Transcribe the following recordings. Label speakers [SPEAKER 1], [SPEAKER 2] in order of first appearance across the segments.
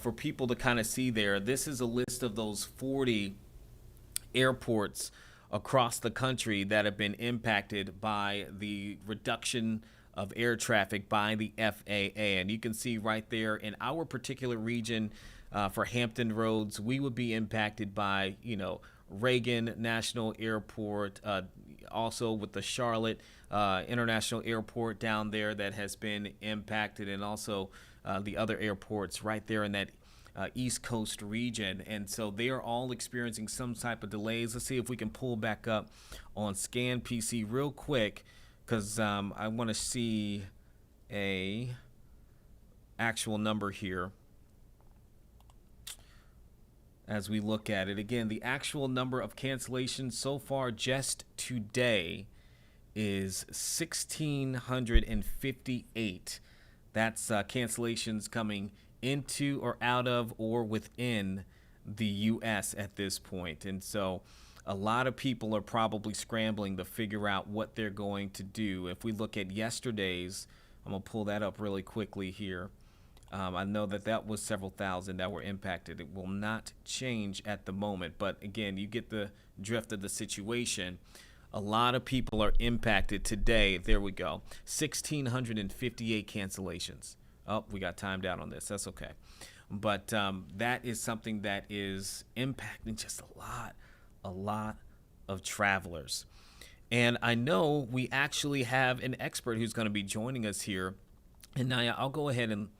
[SPEAKER 1] for people to kind of see there, this is a list of those 40 airports across the country that have been impacted by the reduction of air traffic by the FAA. And you can see right there in our particular region, for Hampton Roads, we would be impacted by, Reagan National Airport, also with the Charlotte International Airport down there that has been impacted, and also the other airports right there in that East Coast region. And so they are all experiencing some type of delays. Let's see if we can pull back up on Scan PC real quick, because I want to see a actual number here as we look at it. Again, the actual number of cancellations so far just today is 1,658. That's cancellations coming into or out of or within the U.S. at this point. And so a lot of people are probably scrambling to figure out what they're going to do. If we look at yesterday's, I'm going to pull that up really quickly here. I know that was several thousand that were impacted. It will not change at the moment. But again, you get the drift of the situation. A lot of people are impacted today. There we go. 1,658 cancellations. Oh, we got timed out on this. That's okay. But that is something that is impacting just a lot of travelers. And I know we actually have an expert who's going to be joining us here. And Naya, I'll go ahead and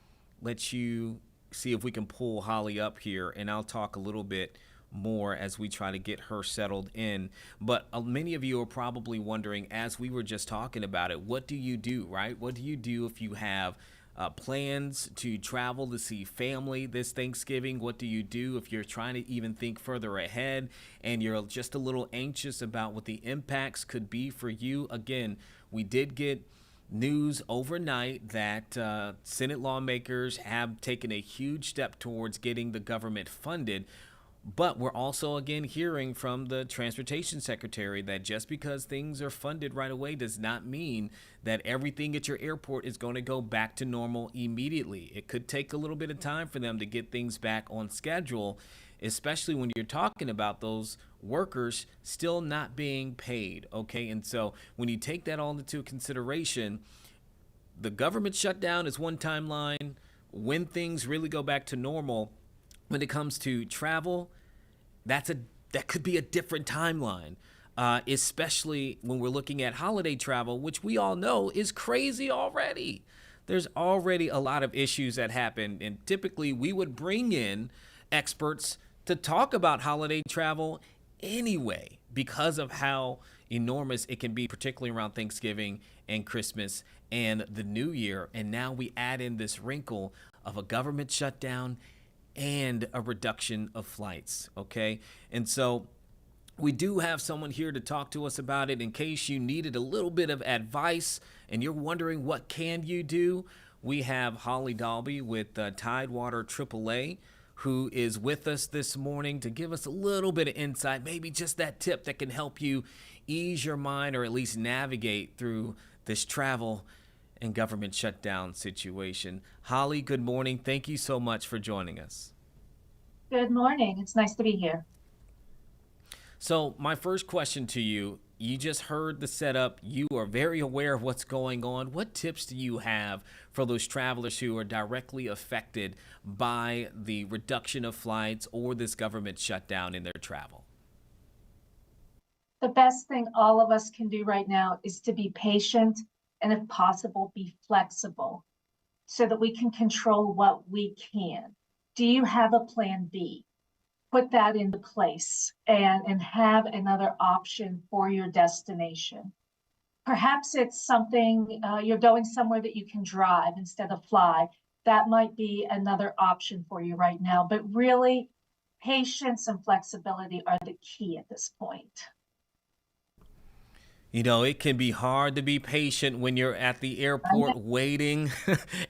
[SPEAKER 1] let you see if we can pull Holly up here, and I'll talk a little bit more as we try to get her settled in. But many of you are probably wondering, as we were just talking about it, what do you do, right? What do you do if you have plans to travel to see family this Thanksgiving? What do you do if you're trying to even think further ahead and you're just a little anxious about what the impacts could be for you? Again, we did get news overnight that Senate lawmakers have taken a huge step towards getting the government funded. But we're also, again, hearing from the transportation secretary that just because things are funded right away does not mean that everything at your airport is going to go back to normal immediately. It could take a little bit of time for them to get things back on schedule, especially when you're talking about those workers still not being paid. Okay. And so when you take that all into consideration, the government shutdown is one timeline. When things really go back to normal, when it comes to travel, that could be a different timeline, especially when we're looking at holiday travel, which we all know is crazy already. There's already a lot of issues that happen, and typically we would bring in experts to talk about holiday travel anyway, because of how enormous it can be, particularly around Thanksgiving and Christmas and the New Year. And now we add in this wrinkle of a government shutdown and a reduction of flights. Okay. And so we do have someone here to talk to us about it in case you needed a little bit of advice and you're wondering what can you do. We have Holly Dalby with Tidewater AAA, who is with us this morning to give us a little bit of insight, maybe just that tip that can help you ease your mind or at least navigate through this travel and government shutdown situation. Holly, good morning. Thank you so much for joining us.
[SPEAKER 2] Good morning. It's nice to be here.
[SPEAKER 1] So my first question to you, you just heard the setup. You are very aware of what's going on. What tips do you have for those travelers who are directly affected by the reduction of flights or this government shutdown in their travel?
[SPEAKER 2] The best thing all of us can do right now is to be patient and, if possible, be flexible so that we can control what we can. Do you have a plan B? Put that into place and have another option for your destination. Perhaps it's something, you're going somewhere that you can drive instead of fly. That might be another option for you right now. But really, patience and flexibility are the key at this point.
[SPEAKER 1] You know, it can be hard to be patient when you're at the airport waiting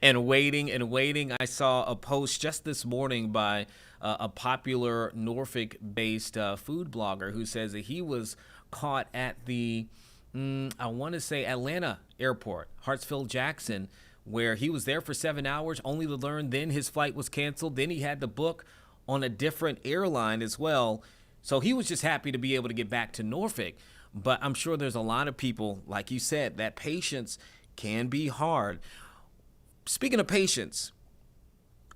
[SPEAKER 1] and waiting and waiting. I saw a post just this morning by a popular Norfolk-based food blogger who says that he was caught at the, I want to say Atlanta airport, Hartsfield-Jackson, where he was there for 7 hours, only to learn then his flight was canceled. Then he had to book on a different airline as well. So he was just happy to be able to get back to Norfolk. But I'm sure there's a lot of people, like you said, that patience can be hard. Speaking of patience,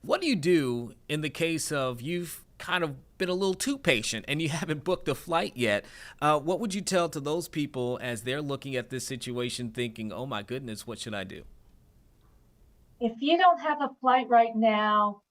[SPEAKER 1] what do you do in the case of you've kind of been a little too patient and you haven't booked a flight yet? What would you tell to those people as they're looking at this situation thinking, oh my goodness, what should I do?
[SPEAKER 2] If you don't have a flight right now,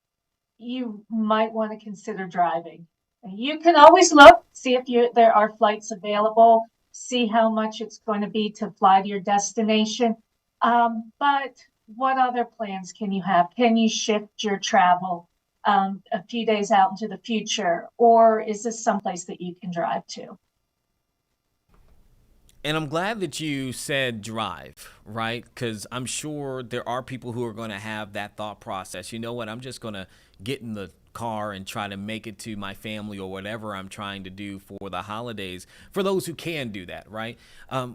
[SPEAKER 2] you might want to consider driving. You can always look, see if there are flights available, see how much it's going to be to fly to your destination. But what other plans can you have? Can you shift your travel a few days out into the future? Or is this someplace that you can drive to?
[SPEAKER 1] And I'm glad that you said drive, right? Because I'm sure there are people who are going to have that thought process. You know what? I'm just going to get in the car and try to make it to my family or whatever I'm trying to do for the holidays, for those who can do that, right? Are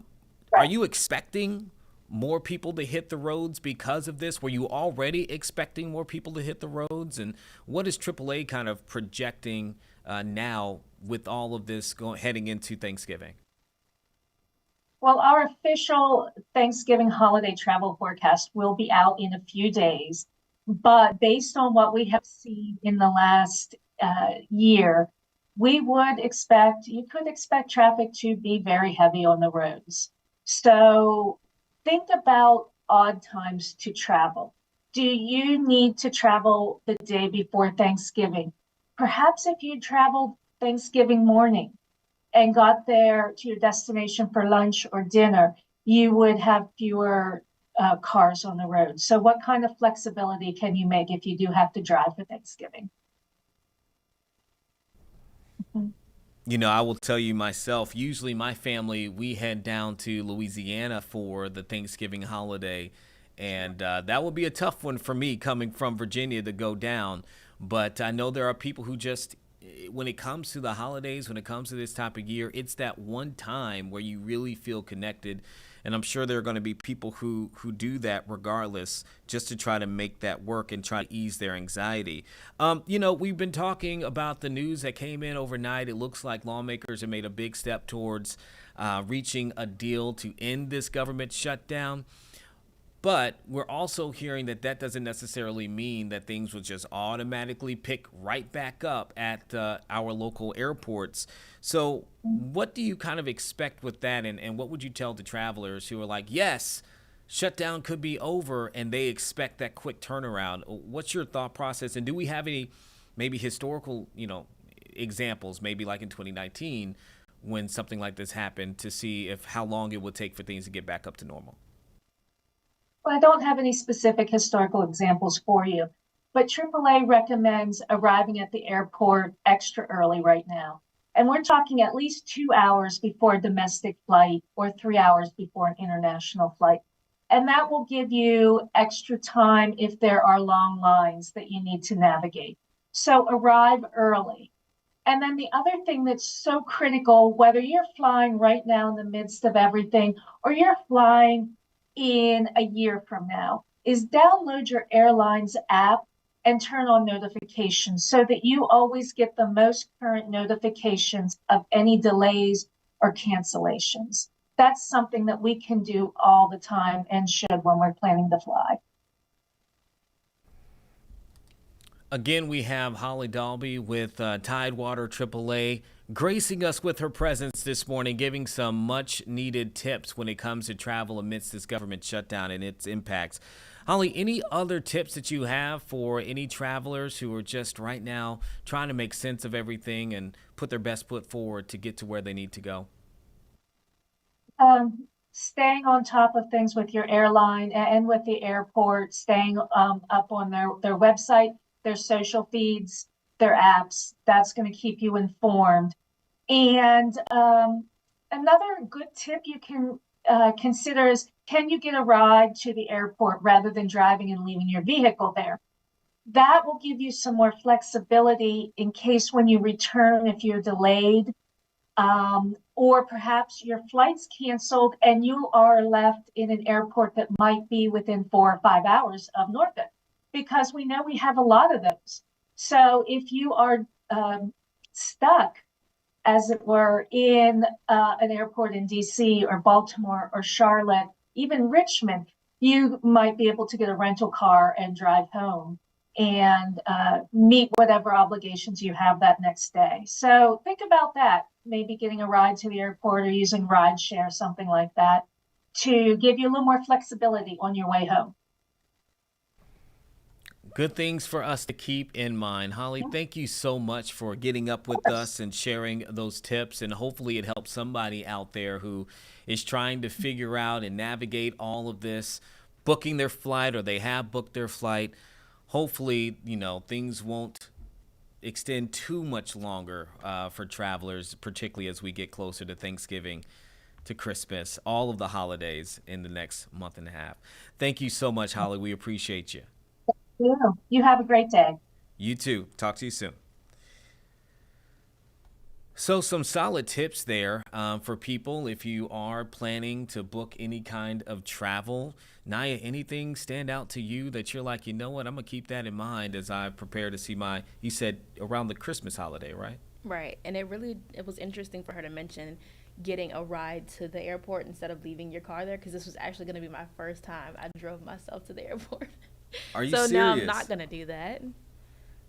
[SPEAKER 2] Right.
[SPEAKER 1] you expecting more people to hit the roads because of this? Were you already expecting more people to hit the roads? And what is AAA kind of projecting now with all of this heading into Thanksgiving?
[SPEAKER 2] Well, our official Thanksgiving holiday travel forecast will be out in a few days, but based on what we have seen in the last year, you could expect traffic to be very heavy on the roads. So think about odd times to travel. Do you need to travel the day before Thanksgiving? Perhaps if you traveled Thanksgiving morning and got there to your destination for lunch or dinner, you would have fewer cars on the road. So, what kind of flexibility can you make if you do have to drive for Thanksgiving? Mhm.
[SPEAKER 1] You know, I will tell you myself, usually my family, we head down to Louisiana for the Thanksgiving holiday. And that will be a tough one for me coming from Virginia to go down. But I know there are people who just, when it comes to the holidays, when it comes to this type of year, it's that one time where you really feel connected. And I'm sure there are going to be people who do that regardless, just to try to make that work and try to ease their anxiety. We've been talking about the news that came in overnight. It looks like lawmakers have made a big step towards reaching a deal to end this government shutdown. But we're also hearing that that doesn't necessarily mean that things will just automatically pick right back up at our local airports. So, what do you kind of expect with that? And what would you tell the travelers who are like, yes, shutdown could be over and they expect that quick turnaround? What's your thought process? And do we have any maybe historical, examples, maybe like in 2019 when something like this happened to see if how long it would take for things to get back up to normal?
[SPEAKER 2] Well, I don't have any specific historical examples for you, but AAA recommends arriving at the airport extra early right now. And we're talking at least 2 hours before a domestic flight or 3 hours before an international flight. And that will give you extra time if there are long lines that you need to navigate. So arrive early. And then the other thing that's so critical, whether you're flying right now in the midst of everything or you're flying in a year from now, is download your airline's app and turn on notifications so that you always get the most current notifications of any delays or cancellations. That's something that we can do all the time and should when we're planning to fly.
[SPEAKER 1] Again, we have Holly Dalby with Tidewater AAA gracing us with her presence this morning, giving some much needed tips when it comes to travel amidst this government shutdown and its impacts. Holly, any other tips that you have for any travelers who are just right now trying to make sense of everything and put their best foot forward to get to where they need to go?
[SPEAKER 2] Staying on top of things with your airline and with the airport, staying up on their website, their social feeds, their apps. That's going to keep you informed. And another good tip you can consider is, can you get a ride to the airport rather than driving and leaving your vehicle there? That will give you some more flexibility in case when you return, if you're delayed, or perhaps your flight's canceled and you are left in an airport that might be within 4 or 5 hours of Norfolk, because we know we have a lot of those. So if you are stuck, as it were, in an airport in DC or Baltimore or Charlotte, even Richmond, you might be able to get a rental car and drive home and meet whatever obligations you have that next day. So think about that. Maybe getting a ride to the airport or using rideshare, something like that, to give you a little more flexibility on your way home.
[SPEAKER 1] Good things for us to keep in mind. Holly,
[SPEAKER 2] Yeah,
[SPEAKER 1] thank you so much for getting up
[SPEAKER 2] of
[SPEAKER 1] with
[SPEAKER 2] course.
[SPEAKER 1] us and sharing those tips. And hopefully, it helps somebody out there who is trying to figure out and navigate all of this, booking their flight or they have booked their flight. Hopefully, things won't extend too much longer for travelers, particularly as we get closer to Thanksgiving, to Christmas, all of the holidays in the next month and a half. Thank you so much, Holly. We appreciate you.
[SPEAKER 2] You have a great day.
[SPEAKER 1] You too. Talk to you soon. So, some solid tips there for people if you are planning to book any kind of travel. Naya, anything stand out to you that you're like, you know what, I'm going to keep that in mind as I prepare to see you said around the Christmas holiday, right?
[SPEAKER 3] Right. And it was interesting for her to mention getting a ride to the airport instead of leaving your car there, because this was actually going to be my first time I drove myself to the airport.
[SPEAKER 1] Are you
[SPEAKER 3] So now I'm not
[SPEAKER 1] serious?
[SPEAKER 3] going to do that.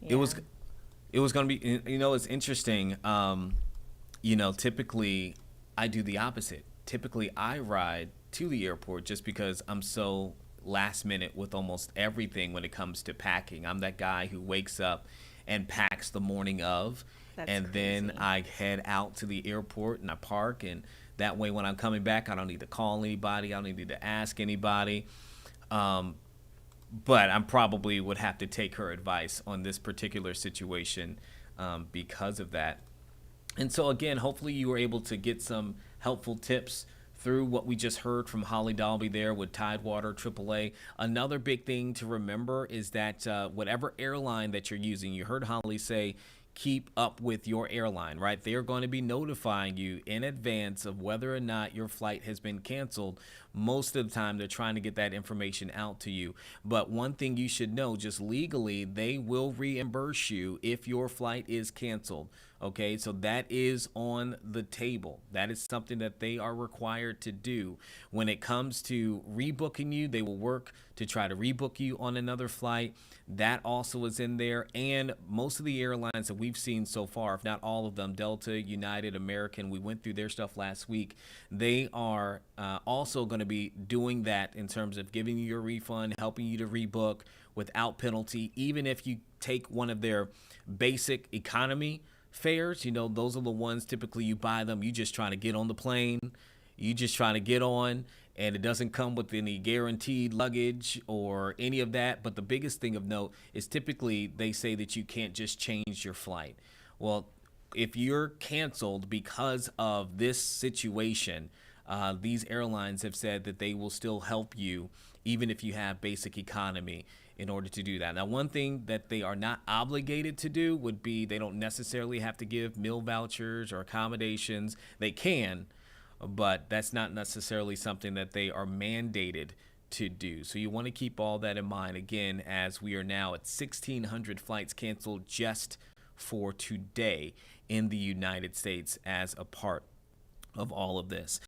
[SPEAKER 1] It
[SPEAKER 3] Yeah.
[SPEAKER 1] was it was going to be, it's interesting. Typically I do the opposite. Typically I ride to the airport just because I'm so last minute with almost everything when it comes to packing. I'm that guy who wakes up and packs the morning of,
[SPEAKER 3] That's
[SPEAKER 1] and then
[SPEAKER 3] crazy.
[SPEAKER 1] I head out to the airport and I park, and that way when I'm coming back I don't need to call anybody, I don't need to ask anybody. Um, but I probably would have to take her advice on this particular situation because of that. And so, again, hopefully you were able to get some helpful tips through what we just heard from Holly Dalby there with Tidewater AAA. Another big thing to remember is that whatever airline that you're using, you heard Holly say, keep up with your airline, right? They're going to be notifying you in advance of whether or not your flight has been canceled. Most of the time, they're trying to get that information out to you. But one thing you should know, just legally, they will reimburse you if your flight is canceled. Okay, so that is on the table. That is something that they are required to do. When it comes to rebooking you, they will work to try to rebook you on another flight. That also is in there. And most of the airlines that we've seen so far, if not all of them, Delta, United, American, we went through their stuff last week. They are also going to be doing that in terms of giving you your refund, helping you to rebook without penalty, even if you take one of their basic economy fares. Those are the ones typically you buy them. You just trying to get on the plane. You just trying to get on, and it doesn't come with any guaranteed luggage or any of that. But the biggest thing of note is typically they say that you can't just change your flight. Well, if you're canceled because of this situation, these airlines have said that they will still help you even if you have basic economy in order to do that. Now, one thing that they are not obligated to do would be they don't necessarily have to give meal vouchers or accommodations. They can, but that's not necessarily something that they are mandated to do. So you want to keep all that in mind, again, as we are now at 1,600 flights canceled just for today in the United States as a part of all of this.